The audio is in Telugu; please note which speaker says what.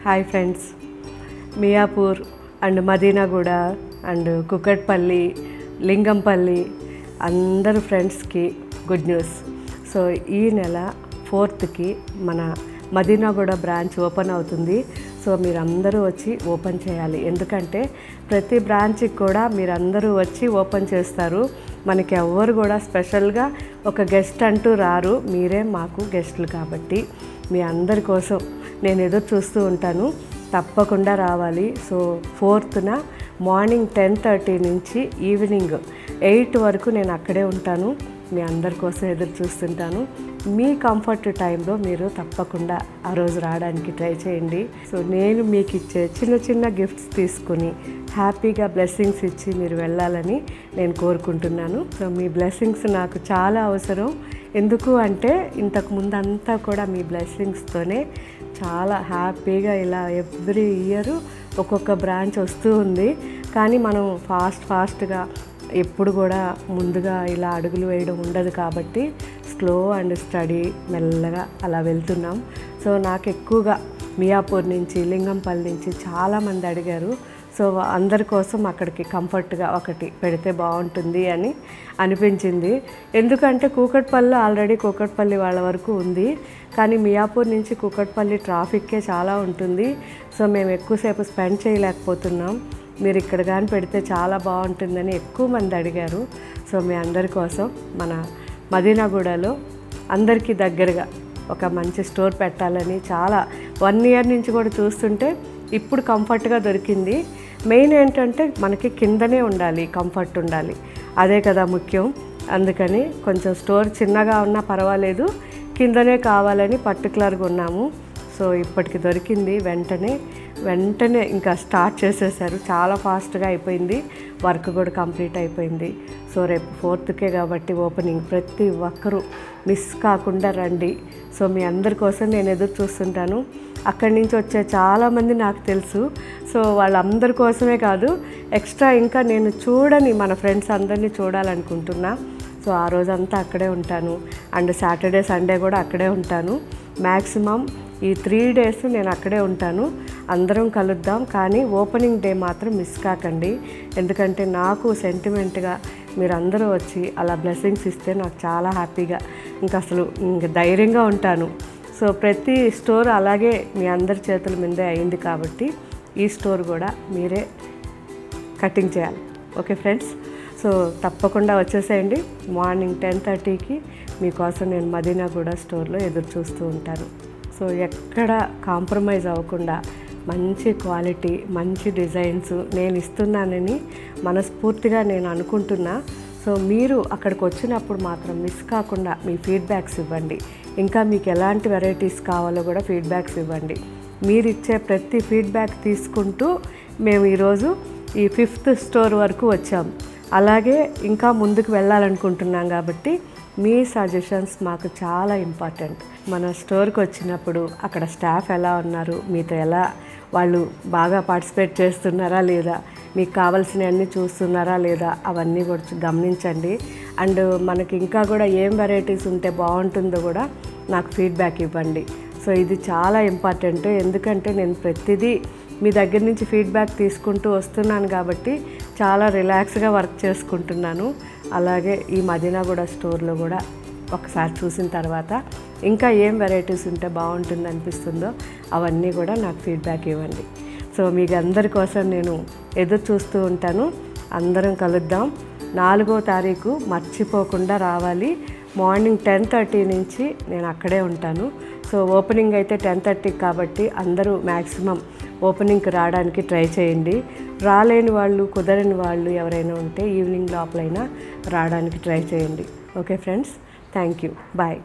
Speaker 1: Hi friends, Miyapur and Madinaguda and Kukatpally, Lingampally అందరు ఫ్రెండ్స్కి గుడ్ న్యూస్. సో ఈ నెల 4th మన మదీనాగూడ బ్రాంచ్ ఓపెన్ అవుతుంది. సో మీరందరూ వచ్చి ఓపెన్ చేయాలి. ఎందుకంటే ప్రతి బ్రాంచ్కి కూడా మీరందరూ వచ్చి ఓపెన్ చేస్తారు. మనకి ఎవ్వరు కూడా స్పెషల్గా ఒక గెస్ట్ అంటూ రారు. మీరే మాకు గెస్టులు కాబట్టి మీ అందరి కోసం నేను ఎదురు చూస్తూ ఉంటాను. తప్పకుండా రావాలి. సో 4th మార్నింగ్ 10:30 నుంచి ఈవినింగ్ 8 వరకు నేను అక్కడే ఉంటాను. మీ అందరి కోసం ఎదురు చూస్తుంటాను. మీ కంఫర్ట్ టైంలో మీరు తప్పకుండా ఆ రోజు రావడానికి ట్రై చేయండి. సో నేను మీకు ఇచ్చే చిన్న చిన్న గిఫ్ట్స్ తీసుకుని హ్యాపీగా బ్లెస్సింగ్స్ ఇచ్చి మీరు వెళ్ళాలని నేను కోరుకుంటున్నాను. సో మీ బ్లెస్సింగ్స్ నాకు చాలా అవసరం. ఎందుకు అంటే ఇంతకుముందు అంతా కూడా మీ బ్లెస్సింగ్స్తోనే చాలా హ్యాపీగా ఇలా ఎవ్రీ ఇయర్ ఒక్కొక్క బ్రాంచ్ వస్తూ ఉంది. కానీ మనం ఫాస్ట్గా ఎప్పుడు కూడా ముందుగా ఇలా అడుగులు వేయడం ఉండదు కాబట్టి స్లో అండ్ స్టడీ మెల్లగా అలా వెళ్తున్నాం. సో నాకు ఎక్కువగా మియాపూర్ నుంచి, లింగంపల్లి నుంచి చాలామంది అడిగారు. సో అందరి కోసం అక్కడికి కంఫర్ట్గా ఒకటి పెడితే బాగుంటుంది అని అనిపించింది. ఎందుకంటే కూకట్పల్లి ఆల్రెడీ కూకట్పల్లి వాళ్ళ వరకు ఉంది. కానీ మియాపూర్ నుంచి కూకట్పల్లి ట్రాఫిక్కే చాలా ఉంటుంది. సో మేము ఎక్కువసేపు స్పెండ్ చేయలేకపోతున్నాం. మీరు ఇక్కడ కానీ పెడితే చాలా బాగుంటుందని ఎక్కువ మంది అడిగారు. సో మీ అందరి కోసం మన మదీనాగూడలో అందరికీ దగ్గరగా ఒక మంచి స్టోర్ పెట్టాలని చాలా 1 year నుంచి కూడా చూస్తుంటే ఇప్పుడు కంఫర్ట్గా దొరికింది. మెయిన్ ఏంటంటే మనకి కిందనే ఉండాలి, కంఫర్ట్ ఉండాలి, అదే కదా ముఖ్యం. అందుకని కొంచెం స్టోర్ చిన్నగా ఉన్నా పర్వాలేదు, కిందనే కావాలని పర్టికులర్గా ఉన్నాము. సో ఇప్పటికి దొరికింది. వెంటనే ఇంకా స్టార్ట్ చేసేసారు. చాలా ఫాస్ట్గా అయిపోయింది. వర్క్ కూడా కంప్లీట్ అయిపోయింది. సో రేపు 4th కాబట్టి ఓపెనింగ్. ప్రతి ఒక్కరూ మిస్ కాకుండా రండి. సో మీ అందరి కోసం నేను ఎదురు చూస్తుంటాను. అక్కడి నుంచి వచ్చే చాలామంది నాకు తెలుసు. సో వాళ్ళందరి కోసమే కాదు, ఎక్స్ట్రా ఇంకా నేను చూడని మన ఫ్రెండ్స్ అందరినీ చూడాలనుకుంటున్నా. సో ఆ రోజంతా అక్కడే ఉంటాను. అండ్ సాటర్డే సండే కూడా అక్కడే ఉంటాను. మ్యాక్సిమం ఈ 3 days నేను అక్కడే ఉంటాను. అందరం కలుద్దాం. కానీ ఓపెనింగ్ డే మాత్రం మిస్ కాకండి. ఎందుకంటే నాకు సెంటిమెంట్గా మీరందరూ వచ్చి అలా బ్లెస్సింగ్స్ ఇస్తే నాకు చాలా హ్యాపీగా ఇంక ధైర్యంగా ఉంటాను. సో ప్రతి స్టోర్ అలాగే మీ అందరి చేతుల మీదే అయింది కాబట్టి ఈ స్టోర్ కూడా మీరే కటింగ్ చేయాలి. ఓకే ఫ్రెండ్స్, సో తప్పకుండా వచ్చేసేయండి. మార్నింగ్ 10:30 మీకోసం నేను మదీనాగూడ స్టోర్లో ఎదురు చూస్తూ ఉంటాను. సో ఎక్కడ కాంప్రమైజ్ అవ్వకుండా మంచి క్వాలిటీ, మంచి డిజైన్స్ నేను ఇస్తున్నానని మనస్ఫూర్తిగా నేను అనుకుంటున్నా. సో మీరు అక్కడికి వచ్చినప్పుడు మాత్రం మిస్ కాకుండా మీ ఫీడ్బ్యాక్స్ ఇవ్వండి. ఇంకా మీకు ఎలాంటి వెరైటీస్ కావాలో కూడా ఫీడ్బ్యాక్స్ ఇవ్వండి. మీరు ఇచ్చే ప్రతి ఫీడ్బ్యాక్ తీసుకుంటూ మేము ఈరోజు ఈ 5th స్టోర్ వరకు వచ్చాం. అలాగే ఇంకా ముందుకు వెళ్ళాలనుకుంటున్నాం కాబట్టి మీ సజెషన్స్ మాకు చాలా ఇంపార్టెంట్. మన స్టోర్కి వచ్చినప్పుడు అక్కడ స్టాఫ్ ఎలా ఉన్నారు, మీతో ఎలా వాళ్ళు బాగా పార్టిసిపేట్ చేస్తున్నారా లేదా, మీకు కావాల్సినవన్నీ చూస్తున్నారా లేదా, అవన్నీ కూడా గమనించండి. అండ్ మనకి ఇంకా కూడా ఏం వెరైటీస్ ఉంటే బాగుంటుందో కూడా నాకు ఫీడ్బ్యాక్ ఇవ్వండి. సో ఇది చాలా ఇంపార్టెంట్. ఎందుకంటే నేను ప్రతిదీ మీ దగ్గర నుంచి ఫీడ్బ్యాక్ తీసుకుంటూ వస్తున్నాను కాబట్టి చాలా రిలాక్స్గా వర్క్ చేసుకుంటున్నాను. అలాగే ఈ మదీనాగూడ స్టోర్లో కూడా ఒకసారి చూసిన తర్వాత ఇంకా ఏం వెరైటీస్ ఉంటే బాగుంటుంది అనిపిస్తుందో అవన్నీ కూడా నాకు ఫీడ్బ్యాక్ ఇవ్వండి. సో మీకు అందరి కోసం నేను ఎదురు చూస్తూ ఉంటాను. అందరం కలుద్దాం. 4వ తారీఖు మర్చిపోకుండా రావాలి. మార్నింగ్ 10:30 నుంచి నేను అక్కడే ఉంటాను. సో ఓపెనింగ్ అయితే 10:30 కాబట్టి అందరూ మ్యాక్సిమం ఓపెనింగ్కి రావడానికి ట్రై చేయండి. రాలేని వాళ్ళు, కుదరని వాళ్ళు ఎవరైనా ఉంటే ఈవినింగ్ లోపలైనా రావడానికి ట్రై చేయండి. Okay friends, thank you. Bye.